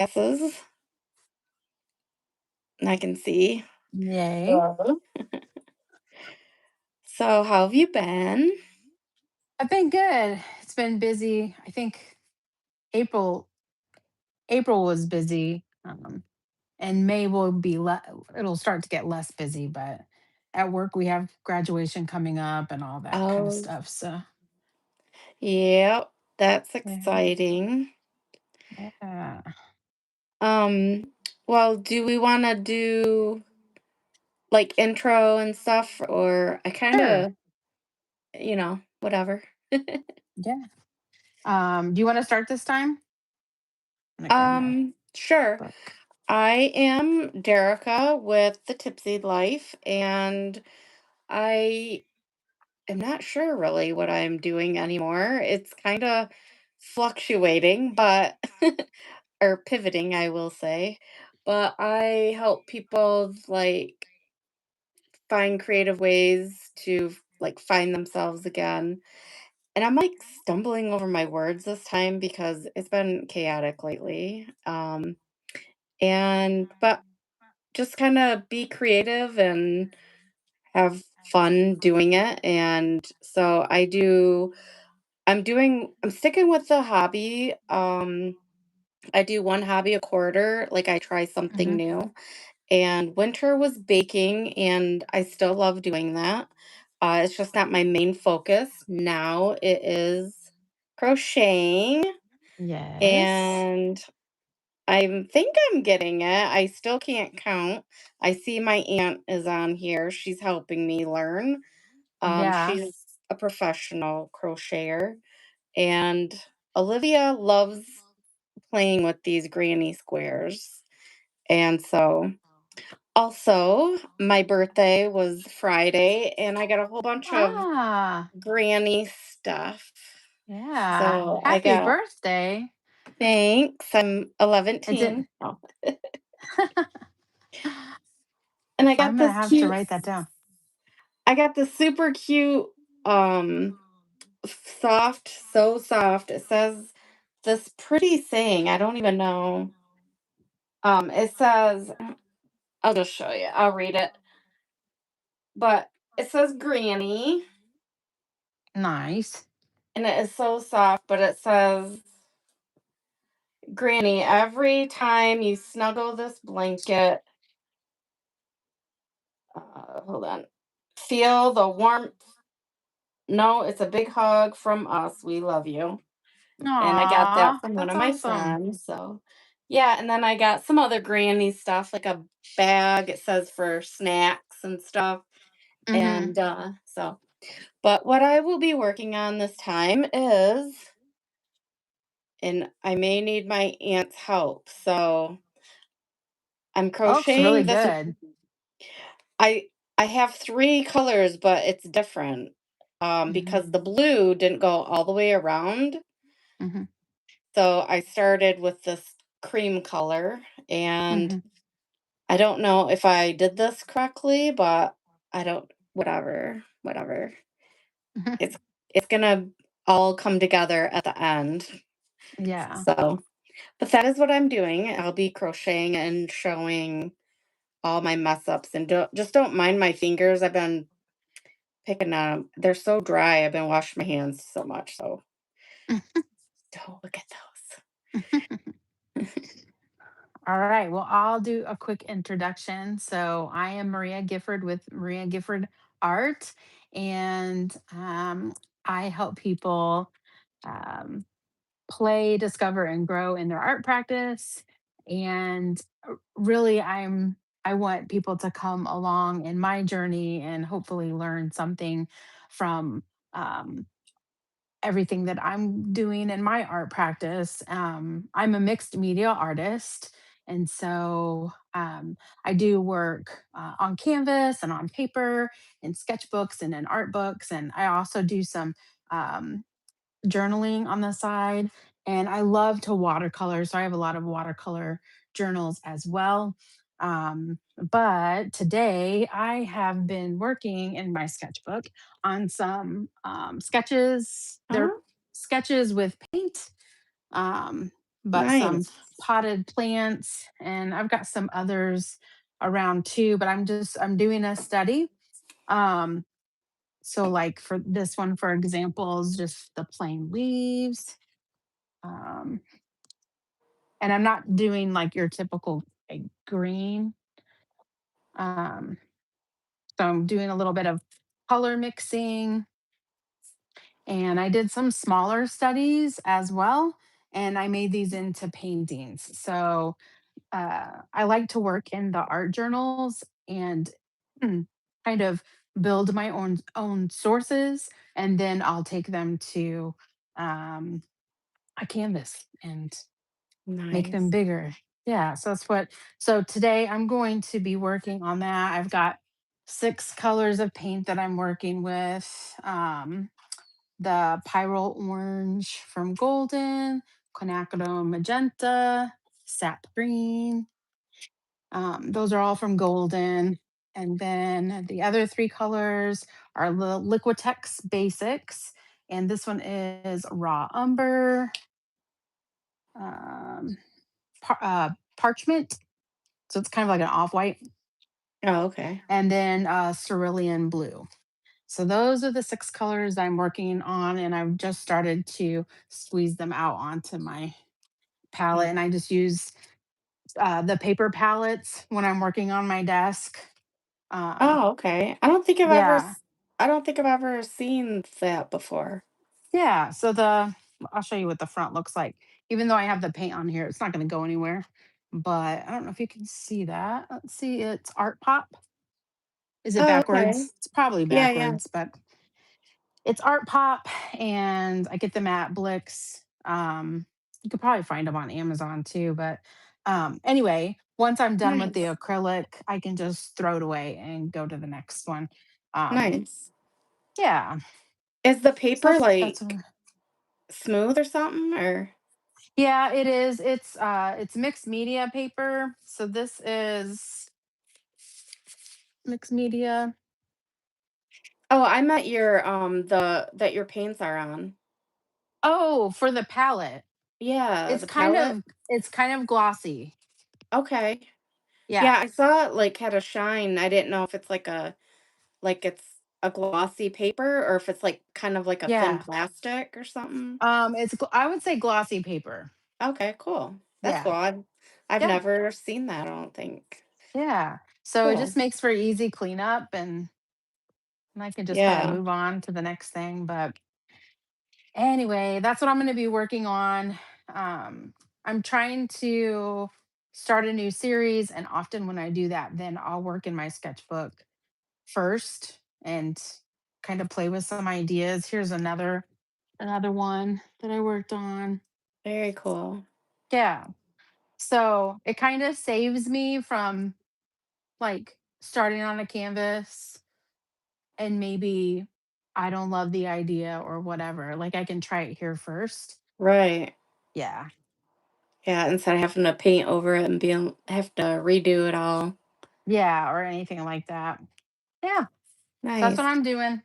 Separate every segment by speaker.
Speaker 1: Guesses, and I can see.
Speaker 2: Yay.
Speaker 1: Hello. So, how have you been?
Speaker 2: I've been good. It's been busy. I think April April was busy. And May will be it'll start to get less busy, but at work we have graduation coming up and all that kind of
Speaker 1: Oh,
Speaker 2: stuff. So,
Speaker 1: yep, that's
Speaker 2: yeah.
Speaker 1: exciting.
Speaker 2: Yeah.
Speaker 1: Um, well, do we want to do like intro and stuff, or I kind
Speaker 2: Sure.
Speaker 1: of, whatever.
Speaker 2: Yeah. Do you want to start this time? I'm gonna grab my
Speaker 1: Sure.
Speaker 2: book.
Speaker 1: I am Derica with the Tipsy Life, and I am not sure really what I'm doing anymore. It's kind of fluctuating, but or pivoting, I will say. But I help people like find creative ways to like find themselves again. And I'm like stumbling over my words this time because it's been chaotic lately. And but just kind of be creative and have fun doing it. And so I'm sticking with the hobby. I do one hobby a quarter, like I try something
Speaker 2: Hmm.
Speaker 1: new. And winter was baking, and I still love doing that. It's just not my main focus. Now it is crocheting,
Speaker 2: Yes.
Speaker 1: and I think I'm getting it. I still can't count. I see my aunt is on here. She's helping me learn.
Speaker 2: Yeah.
Speaker 1: She's a professional crocheter, and Olivia loves playing with these granny squares. And so, also, my birthday was Friday, and I got a whole bunch of
Speaker 2: Ah,
Speaker 1: granny stuff.
Speaker 2: yeah.
Speaker 1: So I
Speaker 2: Happy
Speaker 1: got
Speaker 2: birthday.
Speaker 1: thanks. I'm
Speaker 2: Is it
Speaker 1: 11. Oh. And
Speaker 2: I'm gonna have to write that down.
Speaker 1: I got this super cute um soft, so soft. It says this pretty saying. I don't even know. It says I'll just show you. I'll read it. But it says granny
Speaker 2: Nice.
Speaker 1: and it is so soft, but it says granny, every time you snuggle this blanket, hold on. Feel the warmth. No, it's a big hug from us. We love you. And I got that
Speaker 2: Aw,
Speaker 1: from one
Speaker 2: that's
Speaker 1: of my
Speaker 2: awesome.
Speaker 1: friends. So, yeah. And then I got some other granny stuff, like a bag. It says for snacks and stuff.
Speaker 2: Mhm.
Speaker 1: And but what I will be working on this time is, and I may need my aunt's help. So I'm
Speaker 2: Oh, looks really
Speaker 1: crocheting this.
Speaker 2: good.
Speaker 1: I I have three colors, but it's different
Speaker 2: Mhm.
Speaker 1: because the blue didn't go all the way around.
Speaker 2: Mhm.
Speaker 1: So I started with this cream color, and
Speaker 2: Mhm.
Speaker 1: I don't know if I did this correctly, but I don't. Whatever.
Speaker 2: Mhm.
Speaker 1: It's it's gonna all come together at the end.
Speaker 2: Yeah.
Speaker 1: So, but that is what I'm doing. I'll be crocheting and showing all my mess ups, and don't mind my fingers. I've been picking on 'em. They're so dry. I've been washing my hands so much. So don't look at those.
Speaker 2: All right. Well, I'll do a quick introduction. So, I am Maria Gifford with Maria Gifford Art, and I help people um, play, discover, and grow in their art practice. And really, I want people to come along in my journey and hopefully learn something from um, everything that I'm doing in my art practice. I'm a mixed media artist. And so I do work on canvas and on paper, in sketchbooks and in art books. And I also do some um, journaling on the side. And I love to watercolor. So I have a lot of watercolor journals as well. But today I have been working in my sketchbook on some sketches. They're
Speaker 1: Huh?
Speaker 2: sketches with paint. Um, but some
Speaker 1: Nice.
Speaker 2: potted plants, and I've got some others around too, but I'm doing a study. Um, so like for this one, for example, is just the plain leaves. Um, and I'm not doing like your typical like green. Um, so I'm doing a little bit of color mixing, and I did some smaller studies as well, and I made these into paintings. So I like to work in the art journals and kind of build my own sources, and then I'll take them to um, a canvas and make them
Speaker 1: Nice.
Speaker 2: bigger. Yeah, so that's what. So today I'm going to be working on that. I've got 6 colors of paint that I'm working with. The Pyrrole Orange from Golden, Quinacridone Magenta, Sap Green. Those are all from Golden. And then the other 3 colors are the Liquitex Basics. And this one is Raw Umber, um, Parchment. So it's kind of like an off white.
Speaker 1: Oh, okay.
Speaker 2: And then Cerulean Blue. So those are the 6 colors I'm working on. And I've just started to squeeze them out onto my palette.
Speaker 1: Mm.
Speaker 2: And I just use the paper palettes when I'm working on my desk. Um,
Speaker 1: Oh, okay. I don't think I've ever
Speaker 2: yeah,
Speaker 1: s I don't think I've ever seen that before.
Speaker 2: yeah. So I'll show you what the front looks like. Even though I have the paint on here, it's not going to go anywhere. But I don't know if you can see that. Let's see. It's Art Pop. Is it
Speaker 1: Oh, okay.
Speaker 2: backwards? It's probably
Speaker 1: Yeah, yeah.
Speaker 2: backwards, but it's Art Pop, and I get them at Blix. You could probably find them on Amazon too. But anyway, once I'm done with the
Speaker 1: Nice.
Speaker 2: acrylic, I can just throw it away and go to the next one. Um,
Speaker 1: Nice.
Speaker 2: yeah.
Speaker 1: Is the
Speaker 2: So
Speaker 1: paper,
Speaker 2: that's
Speaker 1: like, smooth or something, or
Speaker 2: yeah, it is. It's mixed media paper. So this is mixed media.
Speaker 1: Oh, I meant your, the that your paints are on.
Speaker 2: Oh, for the palette.
Speaker 1: Yeah,
Speaker 2: It's
Speaker 1: the
Speaker 2: kind
Speaker 1: palette?
Speaker 2: of it's kind of glossy.
Speaker 1: Okay. Yeah,
Speaker 2: Yeah.
Speaker 1: I saw it, like, had a shine. I didn't know if it's it's a glossy paper or if it's, like, kind of like a thin
Speaker 2: Yeah.
Speaker 1: plastic or something.
Speaker 2: I would say glossy paper.
Speaker 1: Okay, cool. That's cool.
Speaker 2: Yeah.
Speaker 1: I've
Speaker 2: Yep.
Speaker 1: never seen that, I don't think.
Speaker 2: Yeah. So it
Speaker 1: Cool.
Speaker 2: just makes for easy cleanup, and I can just kind of
Speaker 1: Yeah.
Speaker 2: move on to the next thing. But anyway, that's what I'm going to be working on. I'm trying to start a new series, and often when I do that, then I'll work in my sketchbook first and kind of play with some ideas. Here's another one that I worked on.
Speaker 1: Very cool.
Speaker 2: Yeah. So it kind of saves me from like starting on a canvas and maybe I don't love the idea or whatever. Like I can try it here first.
Speaker 1: Right.
Speaker 2: Yeah.
Speaker 1: Yeah, instead of having to paint over it and have to redo it all.
Speaker 2: Yeah. Or anything like that. Yeah. So that's what
Speaker 1: Nice.
Speaker 2: I'm doing.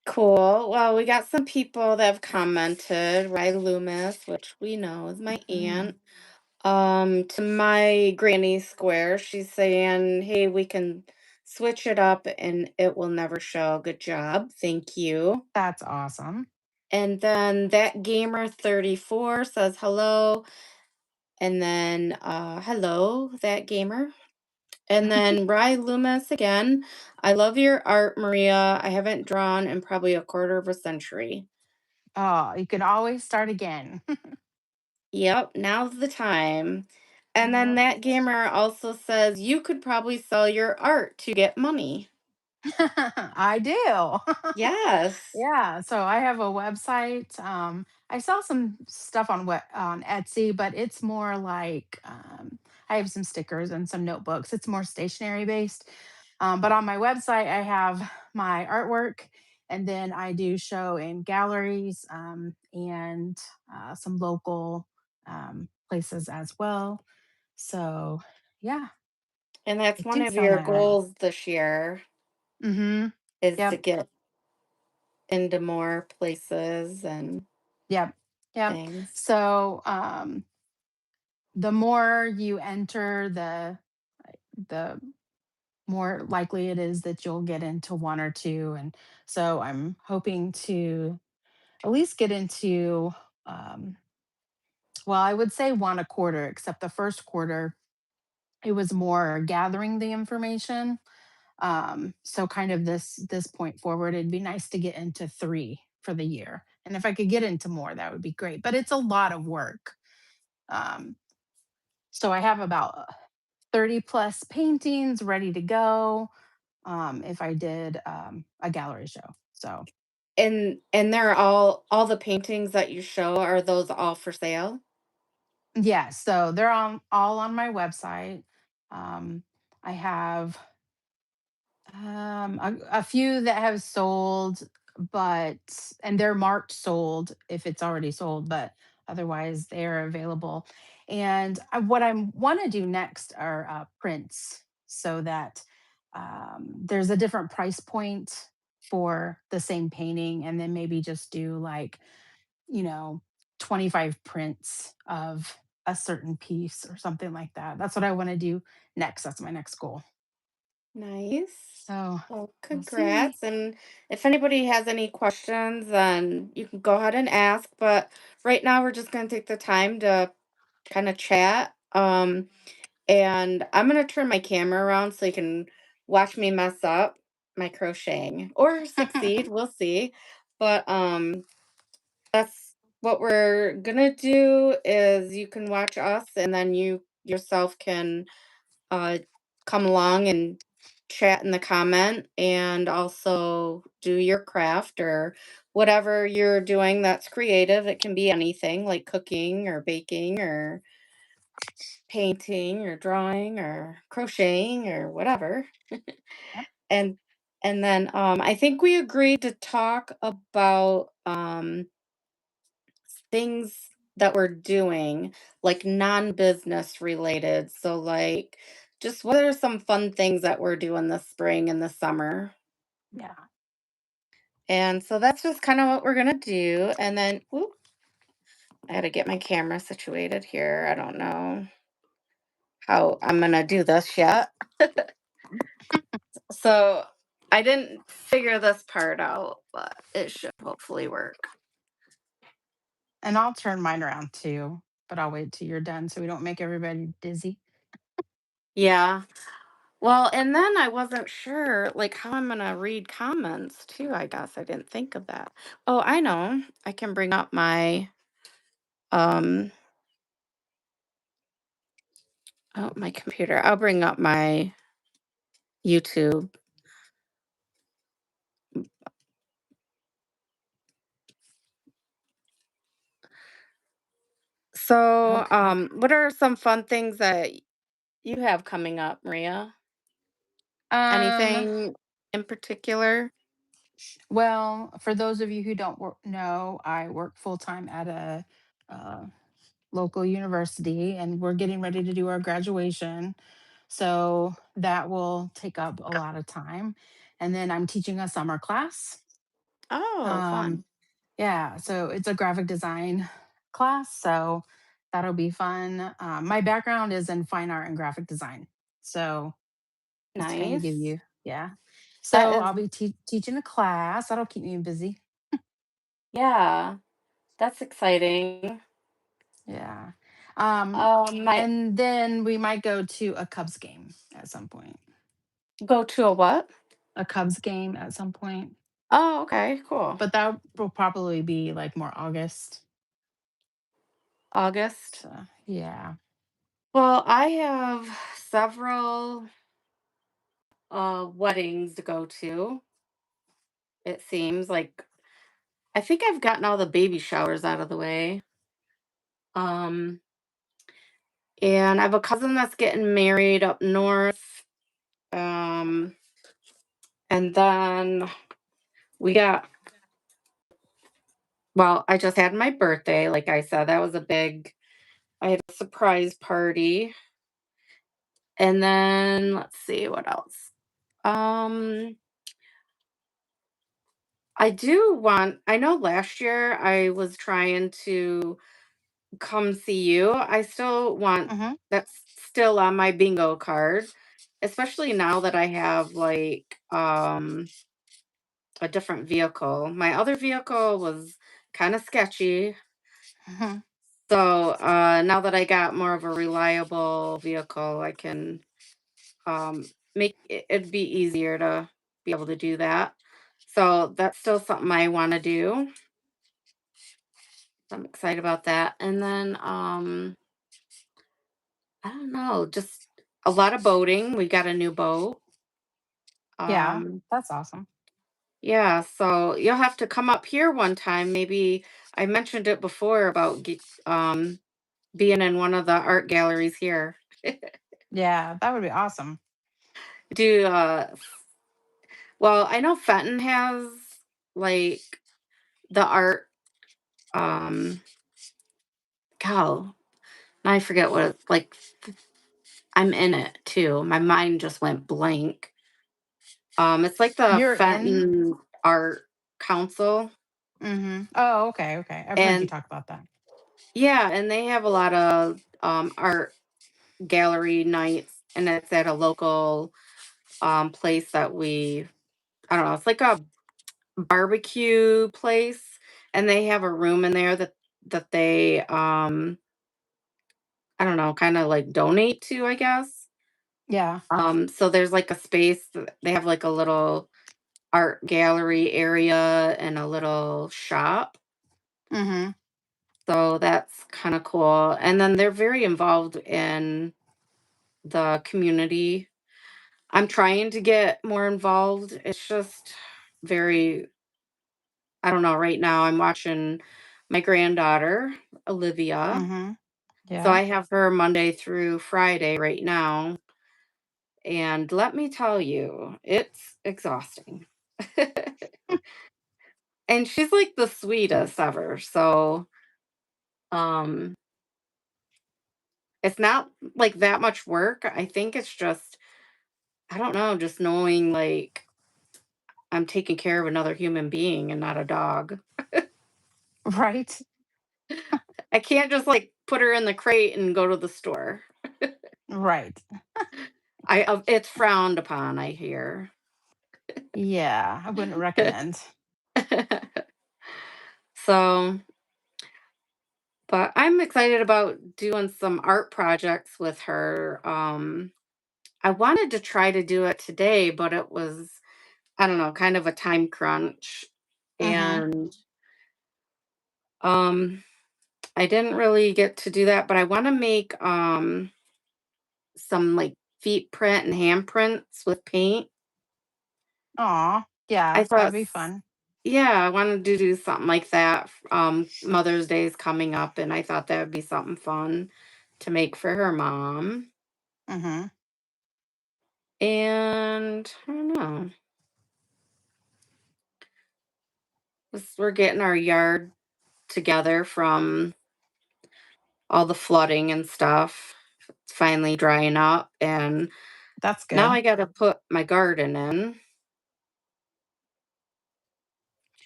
Speaker 1: Cool. Well, we got some people that have commented. Ry Loomis, which we know is my
Speaker 2: Mhm.
Speaker 1: aunt. To my granny square, she's saying, "Hey, we can switch it up and it will never show. Good job. Thank you."
Speaker 2: That's awesome.
Speaker 1: And then that gamer 34 says hello. And then hello, that gamer. And then Rye Loomis again. I love your art, Maria. I haven't drawn in probably a quarter of a century.
Speaker 2: Oh, you can always start again.
Speaker 1: Yep, now's the time. And then
Speaker 2: Yep.
Speaker 1: that gamer also says you could probably sell your art to get money.
Speaker 2: I do.
Speaker 1: Yes.
Speaker 2: Yeah, so I have a website. I sell some stuff on Etsy, but it's more like I have some stickers and some notebooks. It's more stationery based. But on my website, I have my artwork, and then I do show in galleries and some local places as well. So yeah,
Speaker 1: And
Speaker 2: I
Speaker 1: that's one
Speaker 2: do
Speaker 1: of
Speaker 2: sell
Speaker 1: your
Speaker 2: my art.
Speaker 1: goals this year
Speaker 2: Mm-hmm.
Speaker 1: is to
Speaker 2: Yep.
Speaker 1: get into more places and
Speaker 2: Yep. Yep.
Speaker 1: things.
Speaker 2: So the more you enter, the more likely it is that you'll get into one or two. And so I'm hoping to at least get into, um, well, I would say one a quarter, except the first quarter, it was more gathering the information. So kind of this point forward, it'd be nice to get into three for the year. And if I could get into more, that would be great. But it's a lot of work. Um, so I have about 30 plus paintings ready to go if I did a gallery show. So
Speaker 1: And they're all the paintings that you show, are those all for sale?
Speaker 2: yeah, so they're on all on my website. Um, I have a few that have sold, but and they're marked sold if it's already sold, but otherwise they're available. And what I want to do next are prints, so that there's a different price point for the same painting, and then maybe just do like, you know, 25 prints of a certain piece or something like that. That's what I want to do next. That's my next goal.
Speaker 1: Nice.
Speaker 2: So
Speaker 1: Well,
Speaker 2: we'll see.
Speaker 1: congrats. And if anybody has any questions, then you can go ahead and ask. But right now, we're just going to take the time to kind of chat. And I'm going to turn my camera around so you can watch me mess up my crocheting or succeed. We'll see. But that's what we're going to do is you can watch us and then you yourself can uh, come along and chat in the comment and also do your craft or whatever you're doing that's creative. It can be anything like cooking or baking or painting or drawing or crocheting or whatever.
Speaker 2: Yep.
Speaker 1: And then I think we agreed to talk about things that we're doing, like non-business related. So like just what are some fun things that we're doing this spring and this summer?
Speaker 2: Yeah.
Speaker 1: And so that's just kind of what we're gonna do. And then whoop, I gotta get my camera situated here. I don't know how I'm gonna do this yet. So I didn't figure this part out, but it should hopefully work.
Speaker 2: And I'll turn mine around too, but I'll wait till you're done so we don't make everybody dizzy.
Speaker 1: Yeah. Well, and then I wasn't sure, like, how I'm gonna read comments too, I guess. I didn't think of that. Oh, I know. I can bring up um my computer. I'll bring up my YouTube. So,
Speaker 2: Okay.
Speaker 1: what are some fun things that you have coming up, Maria?
Speaker 2: Um,
Speaker 1: Anything in particular?
Speaker 2: well, for those of you who don't know, I work full time at a uh, local university, and we're getting ready to do our graduation. So that will take up a lot of time. And then I'm teaching a summer class.
Speaker 1: Oh,
Speaker 2: Um,
Speaker 1: fun.
Speaker 2: Yeah, so it's a graphic design class, so that'll be fun. My background is in fine art and graphic design, so just to kind of give
Speaker 1: Nice.
Speaker 2: you, yeah.
Speaker 1: That
Speaker 2: So
Speaker 1: is,
Speaker 2: I'll be teaching a class. That'll keep me busy.
Speaker 1: yeah, that's exciting.
Speaker 2: Yeah. Um,
Speaker 1: My
Speaker 2: and then we might go to a Cubs game at some point.
Speaker 1: go to a what?
Speaker 2: A Cubs game at some point,
Speaker 1: Oh, okay, cool.
Speaker 2: but that will probably be like more August.
Speaker 1: August.
Speaker 2: So yeah.
Speaker 1: Well, I have several weddings to go to. It seems like I think I've gotten all the baby showers out of the way. Um, and I have a cousin that's getting married up north. Um, and then we got, well, I just had my birthday. Like I said, that was a big, I had a surprise party. And then let's see what else. Um, I know last year I was trying to come see you. I still want
Speaker 2: Hmm.
Speaker 1: that's still on my bingo card, especially now that I have a different vehicle. My other vehicle was kind of sketchy.
Speaker 2: Hmm.
Speaker 1: So now that I got more of a reliable vehicle, I can make it'd be easier to be able to do that. So that's still something I want to do. I'm excited about that. And then I don't know, just a lot of boating. We got a new boat.
Speaker 2: Yeah,
Speaker 1: Um
Speaker 2: that's awesome.
Speaker 1: yeah, so you'll have to come up here one time. Maybe I mentioned it before about being in one of the art galleries here.
Speaker 2: Yeah, that would be awesome.
Speaker 1: Do well, I know Fenton has like the art God, I forget what it's like. I'm in it too. My mind just went blank. It's like the
Speaker 2: You're in.
Speaker 1: Fenton Art Council,
Speaker 2: Hmm. Oh, okay, okay. I've heard you
Speaker 1: and
Speaker 2: talk about that.
Speaker 1: yeah, and they have a lot of art gallery nights, and it's at a local place that I don't know. It's like a barbecue place, and they have a room in there that they I don't know, kind of like donate to, I guess.
Speaker 2: Yeah.
Speaker 1: So there's like a space. They have like a little art gallery area and a little shop.
Speaker 2: Hmm.
Speaker 1: So that's kind of cool. And then they're very involved in the community. I'm trying to get more involved. It's just very, I don't know, right now I'm watching my granddaughter, Olivia.
Speaker 2: Hmm.
Speaker 1: So
Speaker 2: Yeah.
Speaker 1: I have her Monday through Friday right now. And let me tell you, it's exhausting. And she's like the sweetest ever. So um it's not like that much work. I think it's just I don't know, just knowing like I'm taking care of another human being and not a dog.
Speaker 2: Right.
Speaker 1: I can't just like put her in the crate and go to the store.
Speaker 2: Right.
Speaker 1: It's frowned upon, I hear.
Speaker 2: Yeah, I wouldn't recommend.
Speaker 1: So, but I'm excited about doing some art projects with her. I wanted to try to do it today, but it was, I don't know, kind of a time crunch.
Speaker 2: Hmm.
Speaker 1: And um I didn't really get to do that, but I want to make some like feet print and hand prints with paint.
Speaker 2: Aw, yeah,
Speaker 1: I
Speaker 2: that
Speaker 1: thought
Speaker 2: would be fun.
Speaker 1: yeah, I wanted to do something like that. Mother's Day is coming up and I thought that would be something fun to make for her mom.
Speaker 2: Hmm.
Speaker 1: And I don't know. We're getting our yard together from all the flooding and stuff. It's finally drying up and
Speaker 2: That's
Speaker 1: now
Speaker 2: good.
Speaker 1: I got to put my garden in.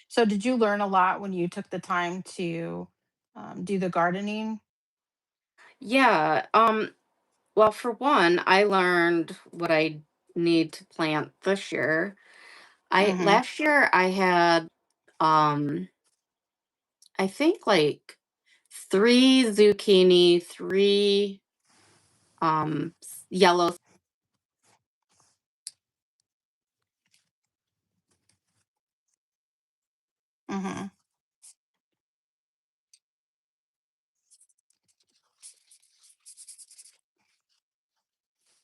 Speaker 2: So, did you learn a lot when you took the time to do the gardening?
Speaker 1: Yeah, well, for one, I learned what I need to plant this year. I
Speaker 2: Hmm.
Speaker 1: last year I had um I think like 3 zucchini, 3 yellow
Speaker 2: Hmm.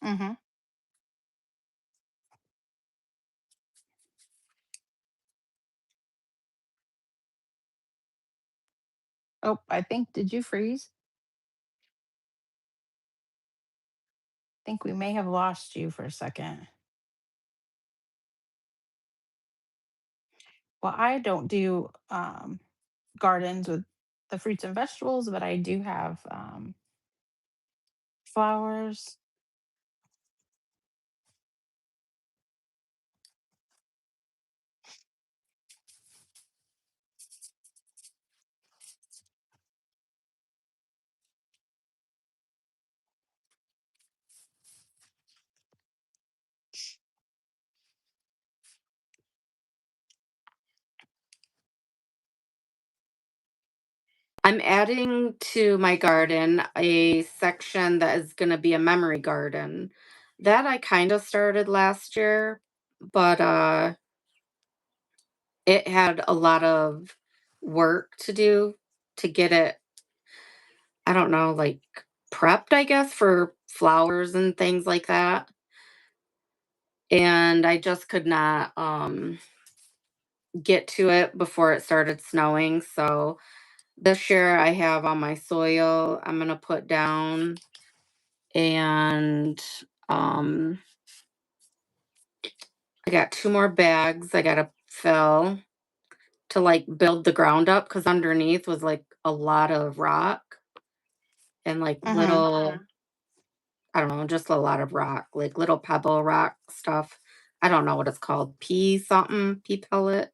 Speaker 2: Hmm. Oh, I think, did you freeze? Think we may have lost you for a second. Well, I don't do gardens with the fruits and vegetables, but I do have flowers.
Speaker 1: I'm adding to my garden a section that is going to be a memory garden. That I kind of started last year, but it had a lot of work to do to get it, I don't know, like prepped, I guess, for flowers and things like that. And I just could not get to it before it started snowing. So this year I have on my soil I'm going to put down, and um I got two more bags I got to fill to like build the ground up, cuz underneath was like a lot of rock and like
Speaker 2: Mhm.
Speaker 1: little, I don't know, just a lot of rock, like little pebble rock stuff. I don't know what it's called. Pea something, pea pellet.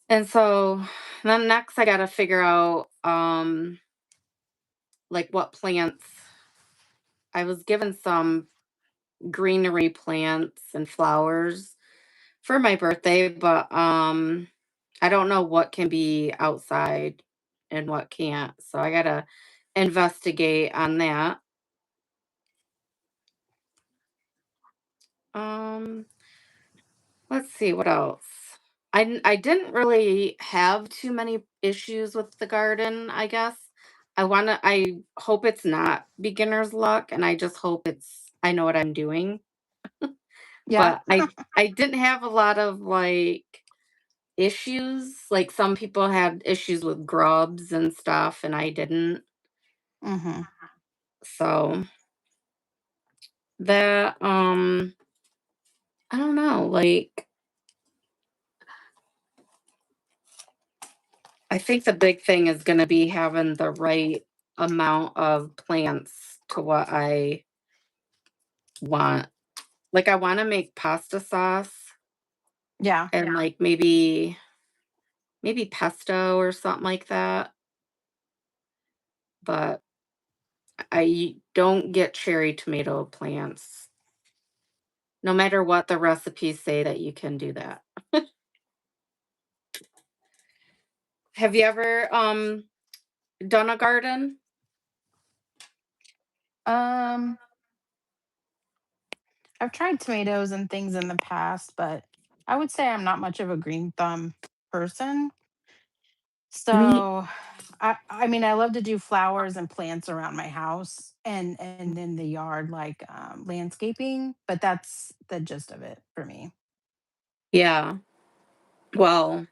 Speaker 1: And so then next I got to figure out like what plants. I was given some greenery plants and flowers for my birthday, but I don't know what can be outside and what can't. So I got to investigate on that. Um let's see what else. I didn't really have too many issues with the garden, I guess. I hope it's not beginner's luck, and I just hope I know what I'm doing.
Speaker 2: Yeah.
Speaker 1: But I didn't have a lot of like issues. Like some people had issues with grubs and stuff and I didn't.
Speaker 2: Mhm.
Speaker 1: So that I don't know, like I think the big thing is going to be having the right amount of plants to what I want. Like I want to make pasta sauce
Speaker 2: Yeah.
Speaker 1: and like maybe pesto or something like that, but I don't get cherry tomato plants. No matter what the recipes say that you can do that. Have you ever done a garden?
Speaker 2: Um, I've tried tomatoes and things in the past, but I would say I'm not much of a green thumb person.
Speaker 1: Me,
Speaker 2: So I mean I love to do flowers and plants around my house and in the yard like landscaping, but that's the gist of it for me.
Speaker 1: yeah. Well,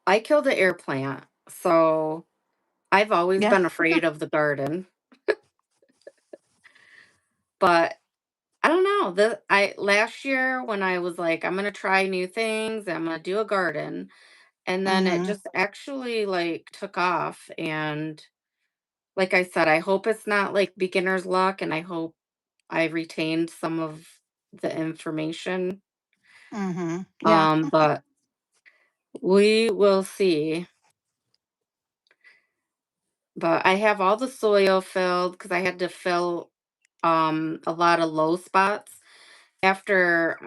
Speaker 1: I killed an air plant, so I've always
Speaker 2: Yeah.
Speaker 1: been afraid of the garden. But I don't know. The I last year when I was like, I'm gonna try new things, I'm gonna do a garden, and then it
Speaker 2: Mhm.
Speaker 1: just actually like took off. And like I said, I hope it's not like beginner's luck, and I hope I retained some of the information.
Speaker 2: Mhm. Yeah.
Speaker 1: But we will see. But I have all the soil filled because I had to fill a lot of low spots after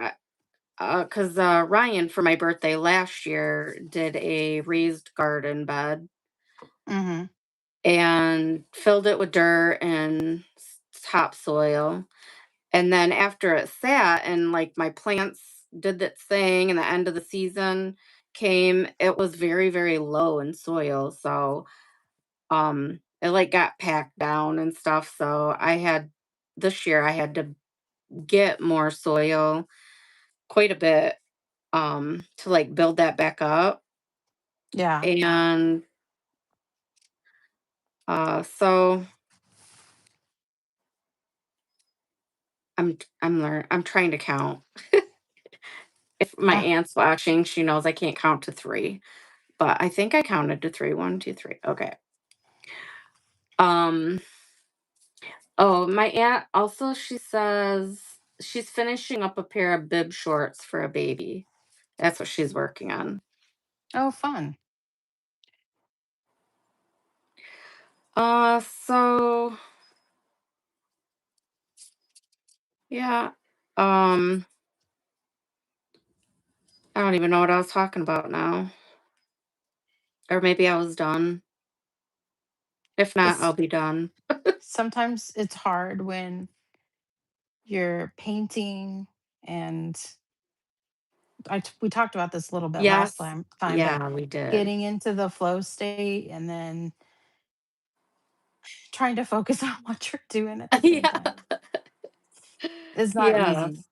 Speaker 1: because Ryan for my birthday last year did a raised garden bed
Speaker 2: Mhm.
Speaker 1: and filled it with dirt and topsoil. And then after it sat and like my plants did that thing and the end of the season came, it was very, very low in soil. So it like got packed down and stuff. So this year I had to get more soil, quite a bit, to like build that back up.
Speaker 2: Yeah.
Speaker 1: And so I'm trying to count. If my
Speaker 2: Uh,
Speaker 1: aunt's watching, she knows I can't count to three, but I think I counted to three. One, two, three. Okay. Um oh, my aunt also, she says she's finishing up a pair of bib shorts for a baby. That's what she's working on.
Speaker 2: oh, fun.
Speaker 1: So yeah. Um I don't even know what I was talking about now. Or maybe I was done. If not,
Speaker 2: It's
Speaker 1: I'll be done.
Speaker 2: sometimes it's hard when you're painting and we talked about this a little bit last
Speaker 1: Yes.
Speaker 2: time, but
Speaker 1: Yeah, we did.
Speaker 2: getting into the flow state and then trying to focus on what you're doing at the same
Speaker 1: Yeah.
Speaker 2: time is not
Speaker 1: Yes.
Speaker 2: easy.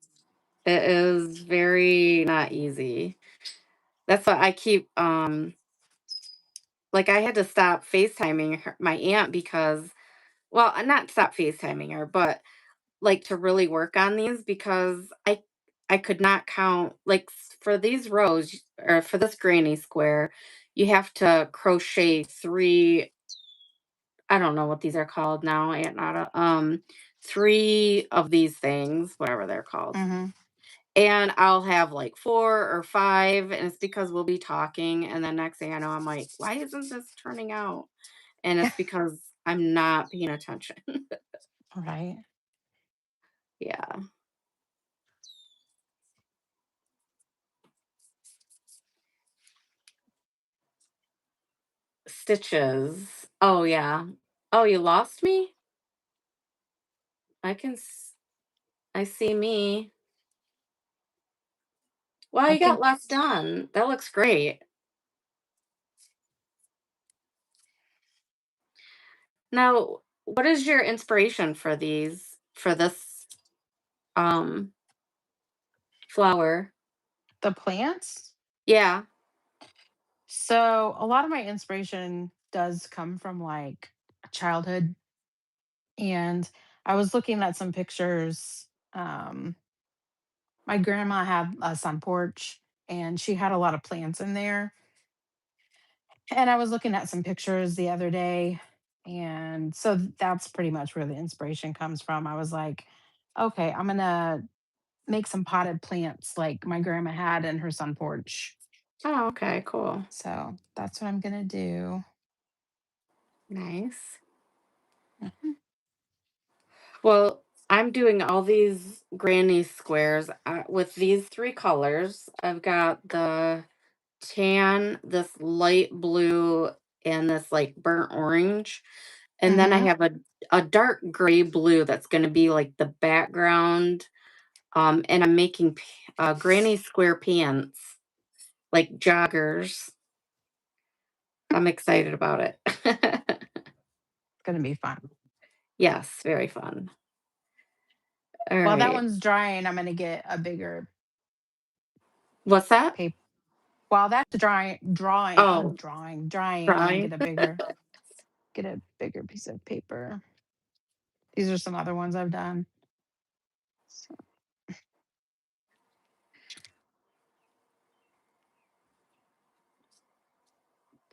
Speaker 1: It is very not easy. That's why I keep, like, I had to stop FaceTiming my aunt because, well, not stop FaceTiming her, but like to really work on these because I could not count like for these rows or for this granny square, you have to crochet three. I don't know what these are called now, Aunt Nada. Three of these things, whatever they're called.
Speaker 2: Mhm.
Speaker 1: And I'll have like four or five, and it's because we'll be talking. And then next thing I know, I'm like, why isn't this turning out? And it's because I'm not paying attention.
Speaker 2: Right.
Speaker 1: Yeah. Stitches. Oh, yeah. Oh, you lost me? I can I see me. Wow,
Speaker 2: I
Speaker 1: you got
Speaker 2: think
Speaker 1: less done. That looks great. Now, what is your inspiration for for this, um, flower?
Speaker 2: the plants.
Speaker 1: Yeah.
Speaker 2: So a lot of my inspiration does come from like childhood, and I was looking at some pictures. My grandma had a sun porch, and she had a lot of plants in there. And I was looking at some pictures the other day, and so that's pretty much where the inspiration comes from. I was like, okay, I'm gonna make some potted plants like my grandma had in her sun porch.
Speaker 1: Oh, okay, cool.
Speaker 2: So that's what I'm gonna do.
Speaker 1: Nice.
Speaker 2: Mhm.
Speaker 1: Well, I'm doing all these granny squares, with these 3 colors. I've got the tan, this light blue, and this, like, burnt orange. And then I
Speaker 2: Mhm.
Speaker 1: have a dark gray blue that's gonna be, like, the background, and I'm making granny square pants, like joggers. I'm excited about it.
Speaker 2: It's gonna be fun.
Speaker 1: Yes, very fun.
Speaker 2: While that
Speaker 1: Alright.
Speaker 2: one's drying, I'm gonna get a bigger
Speaker 1: What's that?
Speaker 2: paper. While that's
Speaker 1: Oh,
Speaker 2: drying, I'm gonna
Speaker 1: drawing?
Speaker 2: get a bigger piece of paper. These are some other ones I've done. So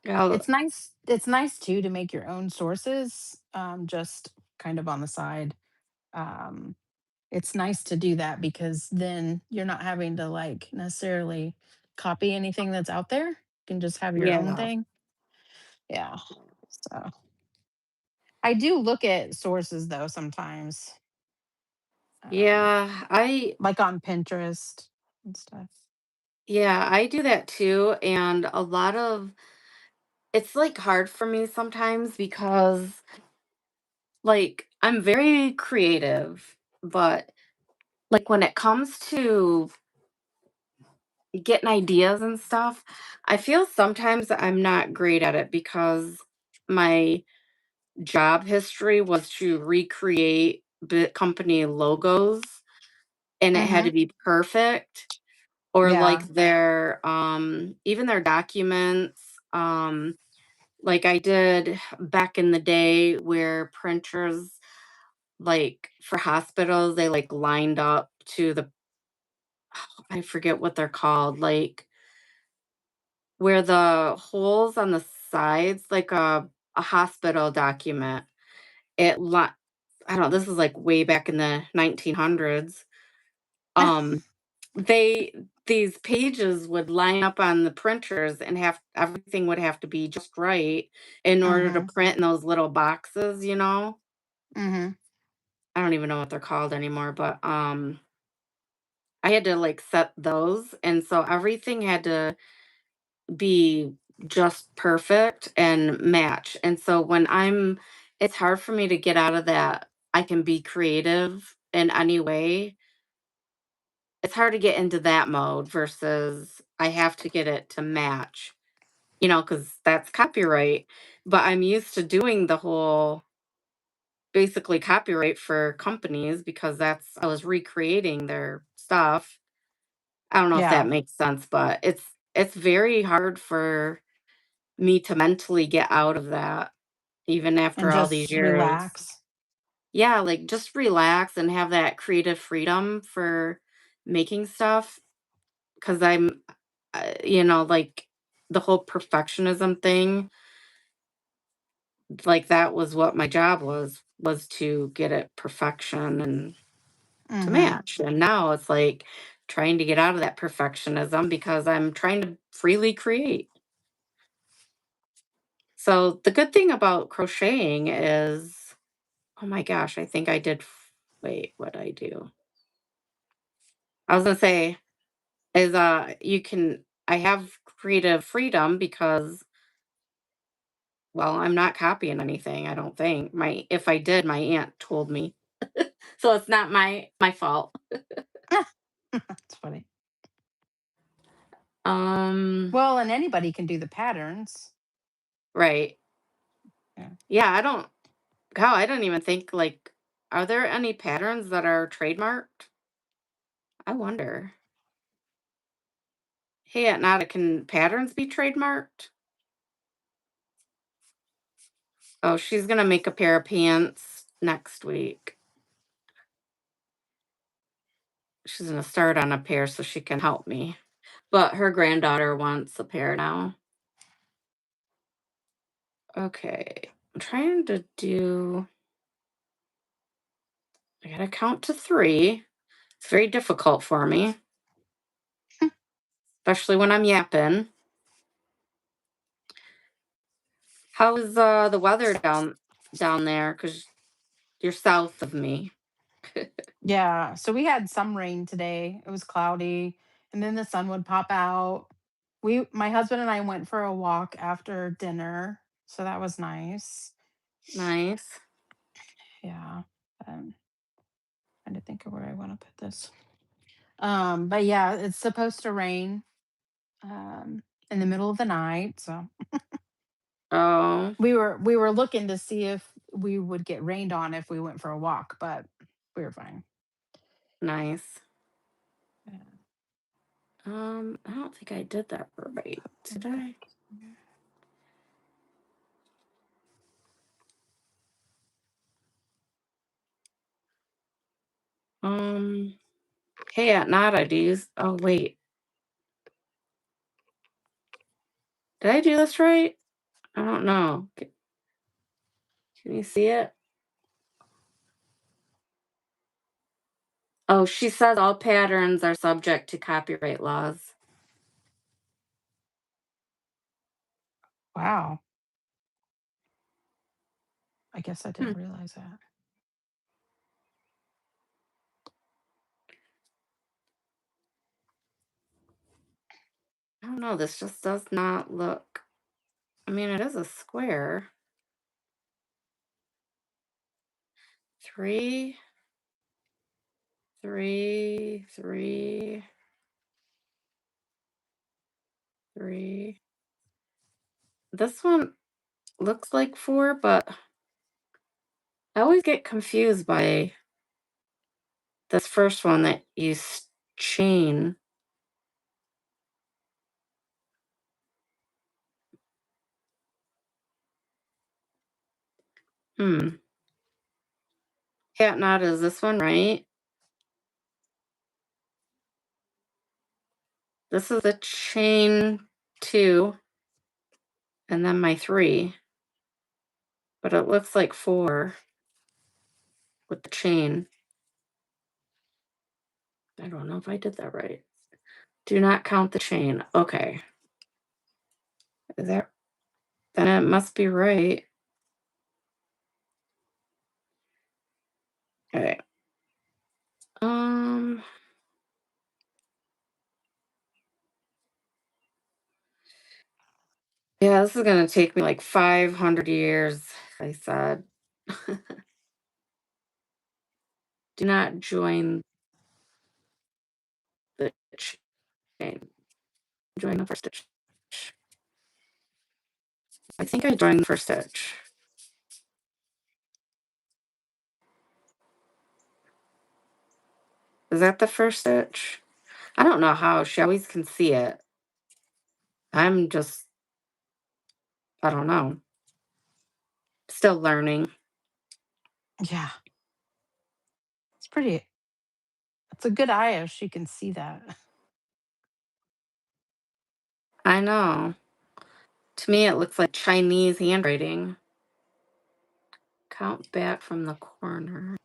Speaker 1: Oh,
Speaker 2: it's nice too to make your own sources, just kind of on the side. Um, it's nice to do that because then you're not having to like necessarily copy anything that's out there. You can just have your own
Speaker 1: yeah.
Speaker 2: thing. Yeah. So I do look at sources though sometimes, um,
Speaker 1: Yeah,
Speaker 2: like on Pinterest and stuff.
Speaker 1: I do that too, and a lot of it's, like, hard for me sometimes because, like, I'm very creative, but, like, when it comes to getting ideas and stuff, I feel sometimes I'm not great at it because my job history was to recreate the company logos, and it had to
Speaker 2: Mhm.
Speaker 1: be perfect, or like
Speaker 2: Yeah.
Speaker 1: their even their documents. Like I did back in the day where printers, like for hospitals, they like lined up to the, I forget what they're called, like where the holes on the sides, like a hospital document, it li I don't know, this is like way back in the 1900s. Um, they these pages would line up on the printers and have everything would have to be just right in order to
Speaker 2: Mhm.
Speaker 1: print in those little boxes, you know?
Speaker 2: Mhm.
Speaker 1: I don't even know what they're called anymore, but, I had to, like, set those, and so everything had to be just perfect and match. And so when it's hard for me to get out of that. I can be creative in any way. It's hard to get into that mode versus I have to get it to match, because that's copyright. But I'm used to doing the whole basically copyright for companies because I was recreating their stuff. I don't know if that
Speaker 2: Yeah,
Speaker 1: makes sense, but it's very hard for me to mentally get out of that even
Speaker 2: and
Speaker 1: after all these
Speaker 2: just
Speaker 1: years.
Speaker 2: relax.
Speaker 1: Yeah, like just relax and have that creative freedom for making stuff because like the whole perfectionism thing, like that was what my job was to get it perfection and to
Speaker 2: Mhm.
Speaker 1: match. And now it's like trying to get out of that perfectionism because I'm trying to freely create. So the good thing about crocheting is, oh my gosh, I think I did. Wait, what I do? I was gonna say is I have creative freedom because, well, I'm not copying anything. I don't think my if I did, my aunt told me, so it's not my fault.
Speaker 2: That's funny.
Speaker 1: Um,
Speaker 2: Well, and anybody can do the patterns.
Speaker 1: right.
Speaker 2: Yeah.
Speaker 1: Yeah, I don't. God, I don't even think like, are there any patterns that are trademarked? I wonder. Hey, at Nada, can patterns be trademarked? Oh, she's gonna make a pair of pants next week. She's gonna start on a pair so she can help me. But her granddaughter wants a pair now. Okay. I'm trying to do, I gotta count to three. It's very difficult for me, especially when I'm yapping. How is the weather down there? Because you're south of me.
Speaker 2: Yeah, so we had some rain today. It was cloudy, and then the sun would pop out. My husband and I went for a walk after dinner, so that was nice.
Speaker 1: Nice.
Speaker 2: Yeah. Um, Trying to think of where I want to put this. But yeah, it's supposed to rain in the middle of the night. So
Speaker 1: Oh,
Speaker 2: we were looking to see if we would get rained on if we went for a walk, but we were fine.
Speaker 1: nice.
Speaker 2: Yeah.
Speaker 1: I don't think I did that right. Did I? Um, hey, at Nada, do you? Oh, wait. Did I do this right? I don't know. Can you see it? Oh, she says all patterns are subject to copyright laws.
Speaker 2: Wow. I guess I
Speaker 1: Hmm.
Speaker 2: didn't realize that.
Speaker 1: I don't know. This just does not look. I mean, it is a square. Three, three, three, three. This one looks like four, but I always get confused by this first one that chain. Hmm. Cat knot is this one, right? This is a chain two, and then my three, but it looks like four with the chain. I don't know if I did that right. Do not count the chain. Okay. Is that then it must be right. Okay. Um, Yeah, this is gonna take me like 500 years, I said. Do not join the chain. Join the first stitch. I think I joined the first stitch. Is that the first stitch? I don't know how she always can see it. I'm just, I don't know. Still learning.
Speaker 2: Yeah, it's pretty. It's a good eye if she can see that.
Speaker 1: I know. To me, it looks like Chinese handwriting. Count back from the corner.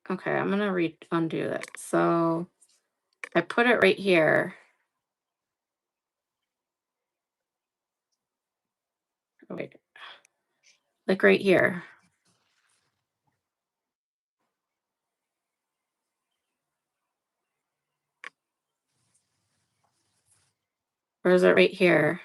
Speaker 1: Okay, I'm gonna undo that. So I put it right here. Oh, wait, like right here. Or is it right here?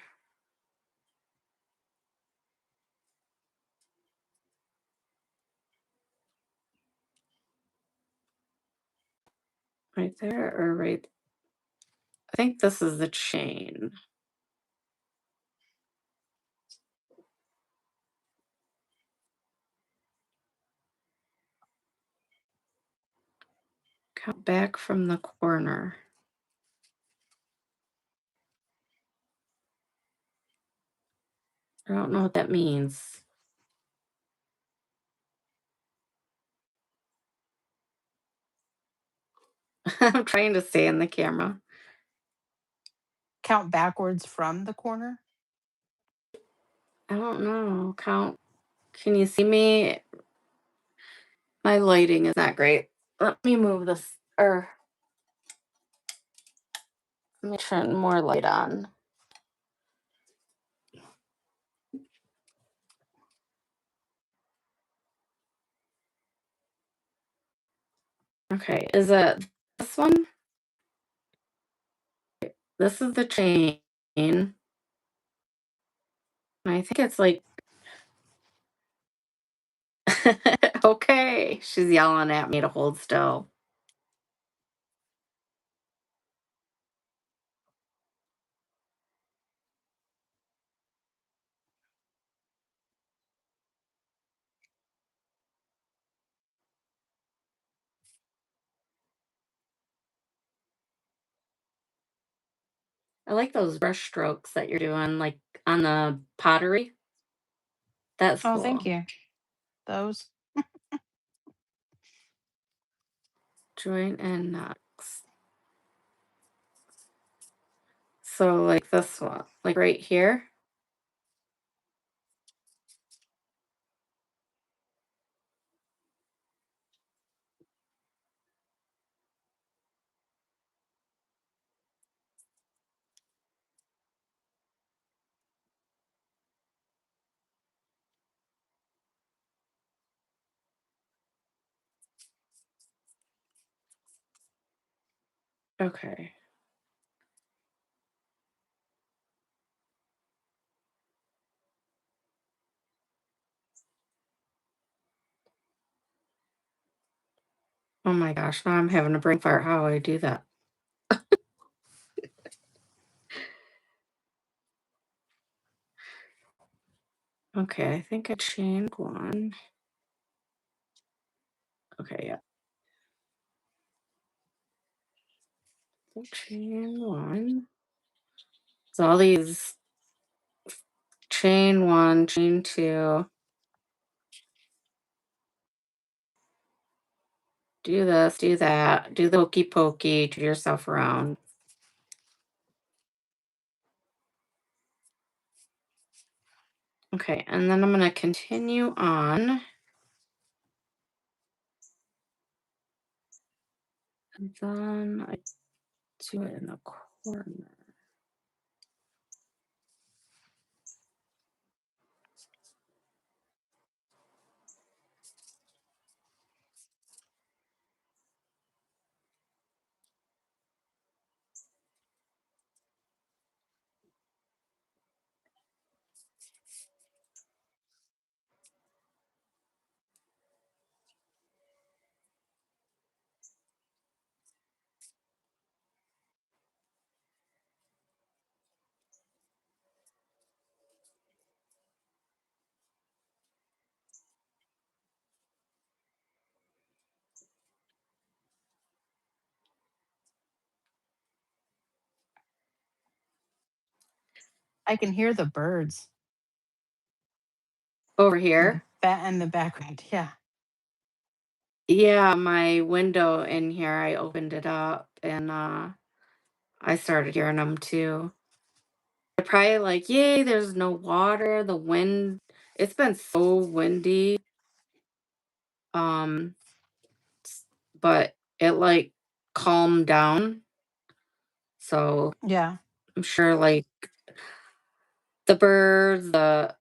Speaker 1: Right there or right? I think this is the chain. Count back from the corner. I don't know what that means. I'm trying to stay in the camera.
Speaker 2: Count backwards from the corner.
Speaker 1: I don't know. Count. Can you see me? My lighting is not great. Let me move this, or let me turn more light on. Okay, is it this one? This is the chain. And I think it's like, okay, she's yelling at me to hold still. I like those brush strokes that you're doing, like on the pottery. That's
Speaker 2: Oh, thank
Speaker 1: cool.
Speaker 2: you. Those.
Speaker 1: Join and knocks. So like this one, like right here. Okay. Oh my gosh, now I'm having a brain fart. How do I do that? Okay, I think I chained one. Okay, yeah. So chain one. So all these chain one, chain two. Do this, do that, do the hokey pokey, do yourself around. Okay, and then I'm gonna continue on. And then I do it in the corner.
Speaker 2: I can hear the birds
Speaker 1: Over
Speaker 2: in the
Speaker 1: here?
Speaker 2: in the background. Yeah.
Speaker 1: Yeah, my window in here, I opened it up and I started hearing them too. They're probably like, "Yay, there's no water, the wind." It's been so windy, um, but it like calmed down. So
Speaker 2: Yeah.
Speaker 1: I'm sure like the birds, the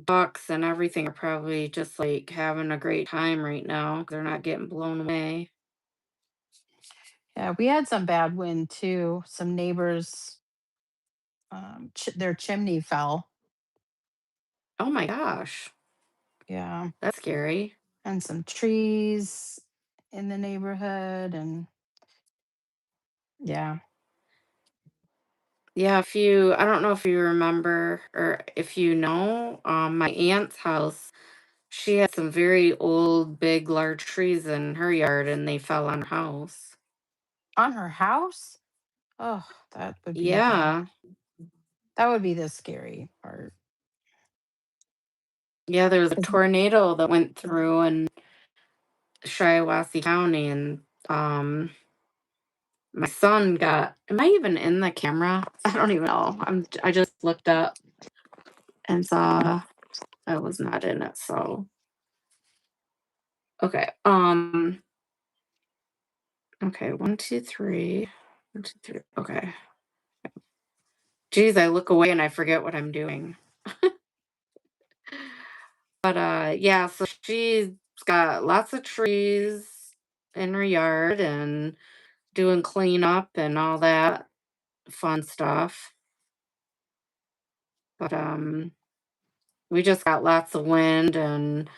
Speaker 1: ducks, and everything are probably just like having a great time right now. They're not getting blown away.
Speaker 2: Yeah. We had some bad wind too. Some neighbors, their chimney fell.
Speaker 1: Oh my gosh,
Speaker 2: Yeah.
Speaker 1: that's scary.
Speaker 2: And some trees in the neighborhood. And yeah.
Speaker 1: Yeah, I don't know if you remember or if you know, my aunt's house, she had some very old, big, large trees in her yard and they fell on her house.
Speaker 2: On her house? Oh,
Speaker 1: Yeah.
Speaker 2: that would be the scary part.
Speaker 1: Yeah, there was a
Speaker 2: 'Cause
Speaker 1: tornado that went through in Shiawassee County and my son got, am I even in the camera? I don't even know. I just looked up and saw I was not in it, so okay. Okay, 1, 2, 3. 1, 2, 3. Okay. Geez, I look away and I forget what I'm doing. But yeah, so she's got lots of trees in her yard and doing cleanup and all that fun stuff. But we just got lots of wind and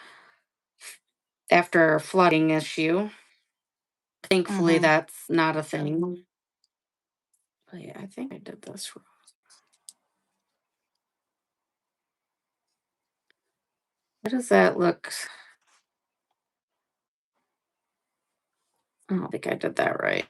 Speaker 1: after a flooding issue. Thankfully
Speaker 2: Mhm.
Speaker 1: that's not a thing. Oh, yeah, I think I did this wrong. What does that look? I don't think I did that right.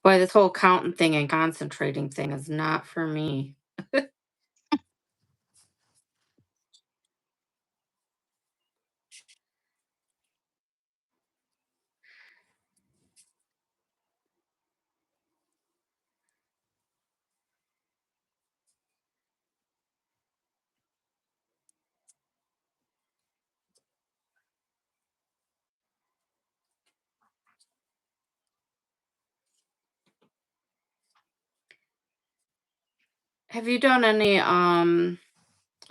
Speaker 1: Boy, this whole counting thing and concentrating thing is not for me. Have you done any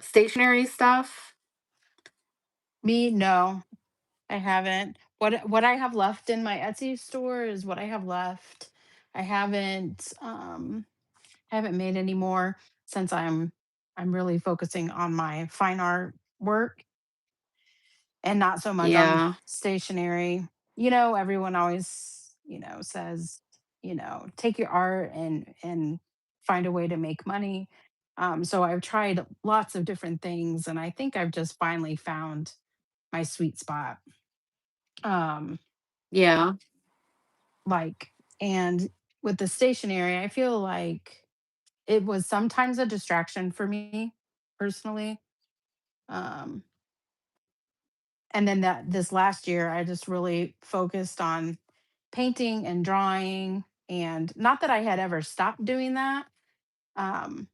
Speaker 1: stationary stuff?
Speaker 2: Me, no, I haven't. What I have left in my Etsy store is what I have left. I haven't made any more since I'm really focusing on my fine art work and not so much on
Speaker 1: Yeah.
Speaker 2: stationery. You know, everyone always, says, take your art and find a way to make money. So I've tried lots of different things, and I think I've just finally found my sweet spot. Um,
Speaker 1: Yeah.
Speaker 2: like, and with the stationery, I feel like it was sometimes a distraction for me personally. Um, and then that this last year, I just really focused on painting and drawing. And not that I had ever stopped doing that, um,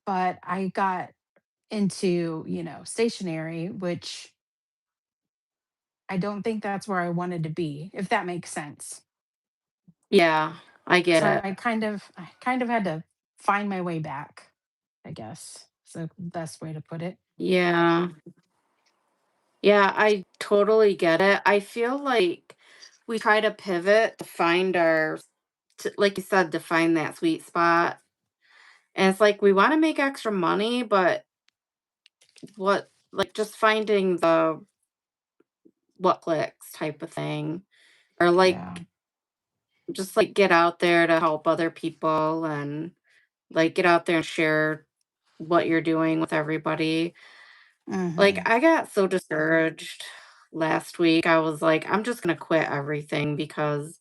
Speaker 2: but I got into, stationery, which I don't think that's where I wanted to be, if that makes sense.
Speaker 1: Yeah. I get
Speaker 2: So
Speaker 1: it.
Speaker 2: I kind of had to find my way back, I guess. Is the best way to put it.
Speaker 1: Yeah. Yeah, I totally get it. I feel like we try to pivot to find like you said, to find that sweet spot. And it's like we want to make extra money, but like just finding the what clicks type of thing. Or like
Speaker 2: Yeah.
Speaker 1: just like get out there to help other people and like get out there and share what you're doing with everybody. Like,
Speaker 2: Mhm.
Speaker 1: I got so discouraged last week. I was like, I'm just gonna quit everything because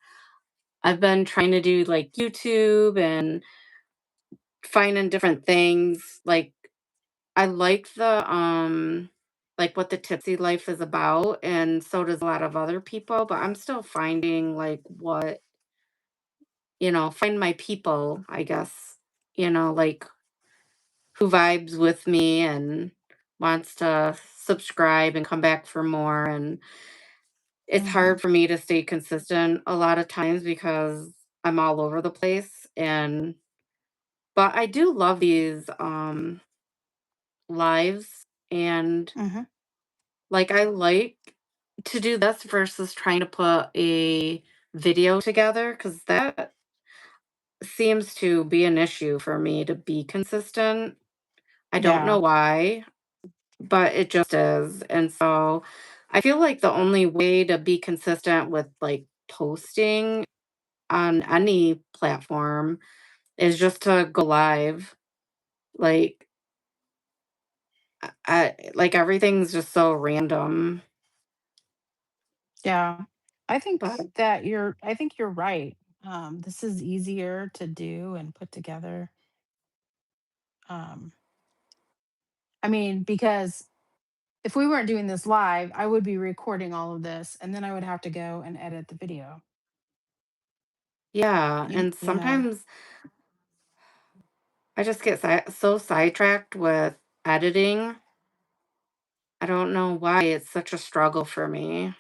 Speaker 1: I've been trying to do like YouTube and finding different things. Like, I like like what the Tipsy Life is about, and so does a lot of other people, but I'm still finding like find my people, I guess, like who vibes with me and wants to subscribe and come back for more. And it's
Speaker 2: Mhm.
Speaker 1: hard for me to stay consistent a lot of times because I'm all over the place. And but I do love these lives, and
Speaker 2: Mhm.
Speaker 1: like I like to do this versus trying to put a video together because that seems to be an issue for me to be consistent. I don't know
Speaker 2: Yeah.
Speaker 1: why, but it just is. And so I feel like the only way to be consistent with like posting on any platform is just to go live. Like like everything's just so random.
Speaker 2: Yeah.
Speaker 1: But
Speaker 2: I think you're right. This is easier to do and put together. Um, I mean, because if we weren't doing this live, I would be recording all of this and then I would have to go and edit the video.
Speaker 1: yeah, and
Speaker 2: You know.
Speaker 1: sometimes I just get so sidetracked with editing. I don't know why it's such a struggle for me.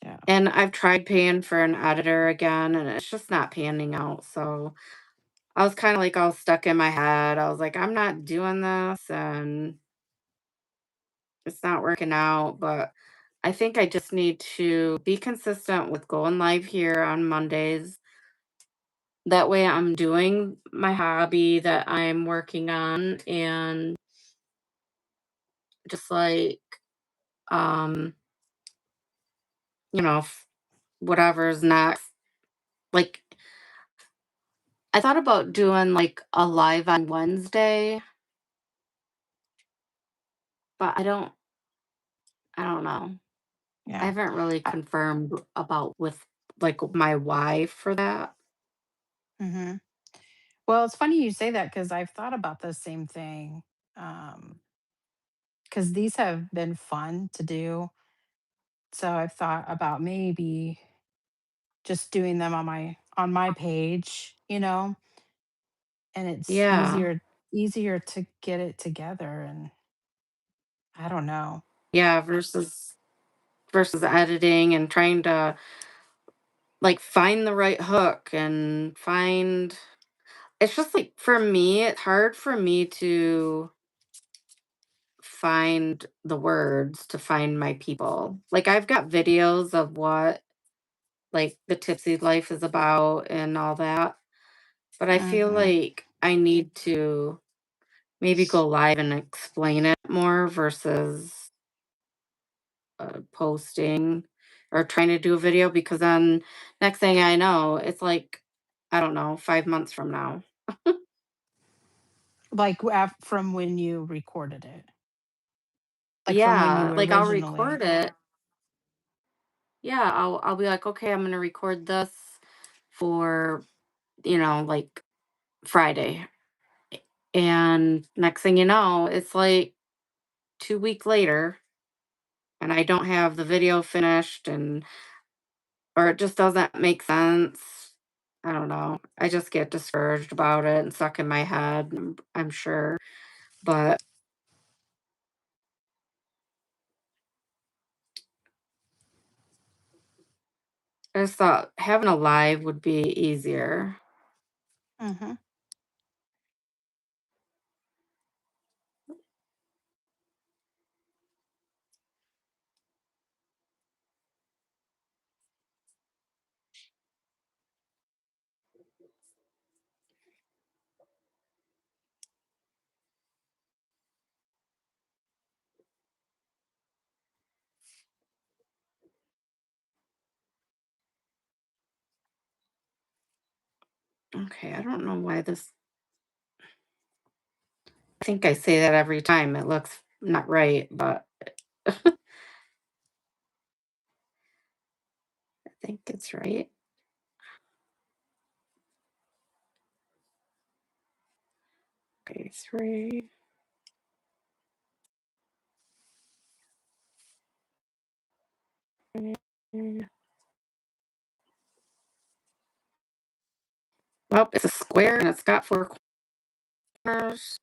Speaker 2: Yeah.
Speaker 1: And I've tried paying for an editor again, and it's just not panning out. So I was kind of like all stuck in my head. I was like, I'm not doing this, and it's not working out. But I think I just need to be consistent with going live here on Mondays. That way, I'm doing my hobby that I'm working on, and just like, um, whatever's next. Like, I thought about doing like a live on Wednesday, but I don't know. I
Speaker 2: Yeah.
Speaker 1: haven't really
Speaker 2: I,
Speaker 1: confirmed about with like my why for that.
Speaker 2: mhm. Well, it's funny you say that because I've thought about the same thing. Because these have been fun to do. So I've thought about maybe just doing them on my page, and it's
Speaker 1: Yeah.
Speaker 2: easier to get it together, and I don't know.
Speaker 1: Yeah, versus editing and trying to like find the right hook and find it's just like for me, it's hard for me to find the words to find my people. Like I've got videos of what like the tipsy life is about and all that, but I feel
Speaker 2: Mhm.
Speaker 1: like I need to maybe go live and explain it more versus posting or trying to do a video because then next thing I know, it's like, I don't know, 5 months from now.
Speaker 2: Like, from when you recorded it, like, from when you
Speaker 1: Yeah, like I'll
Speaker 2: originally.
Speaker 1: record it. Yeah, I'll be like, okay, I'm gonna record this for, like Friday. And next thing you know, it's like 2 weeks later and I don't have the video finished and or it just doesn't make sense. I don't know. I just get discouraged about it and stuck in my head, I'm sure. But I just thought having a live would be easier.
Speaker 2: Mhm.
Speaker 1: Okay, I don't know why this I think I say that every time. It looks Not right, but I think it's right. Okay, 3. Mm, well, it's a square and it's got 4 corners.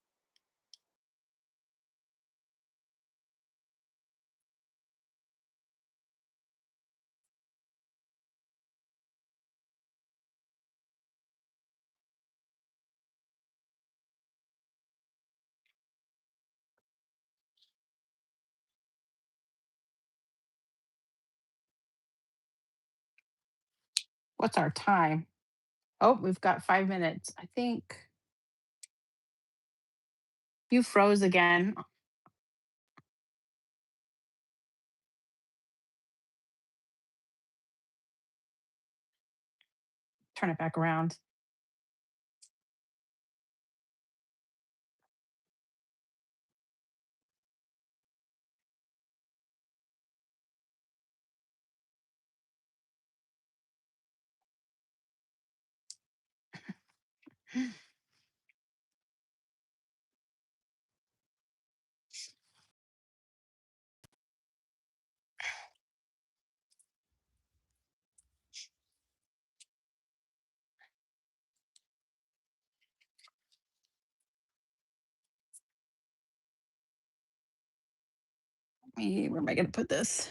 Speaker 2: What's our time? Oh, we've got 5 minutes. I think you froze again. Turn it back around. Where am I going to put this?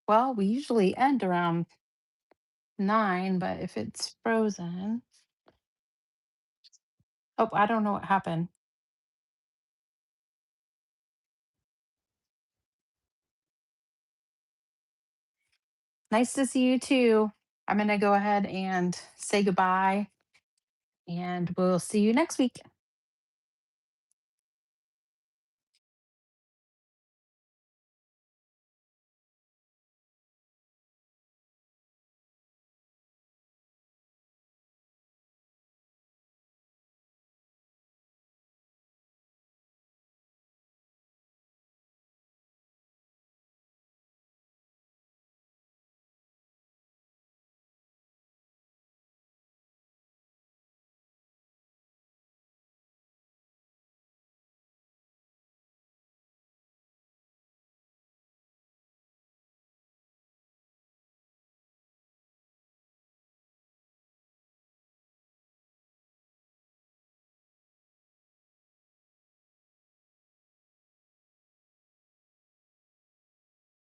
Speaker 2: Well, we usually end around 9, but if it's frozen, oh, I don't know what happened. Nice to see you too. I'm going to go ahead and say goodbye, and we'll see you next week.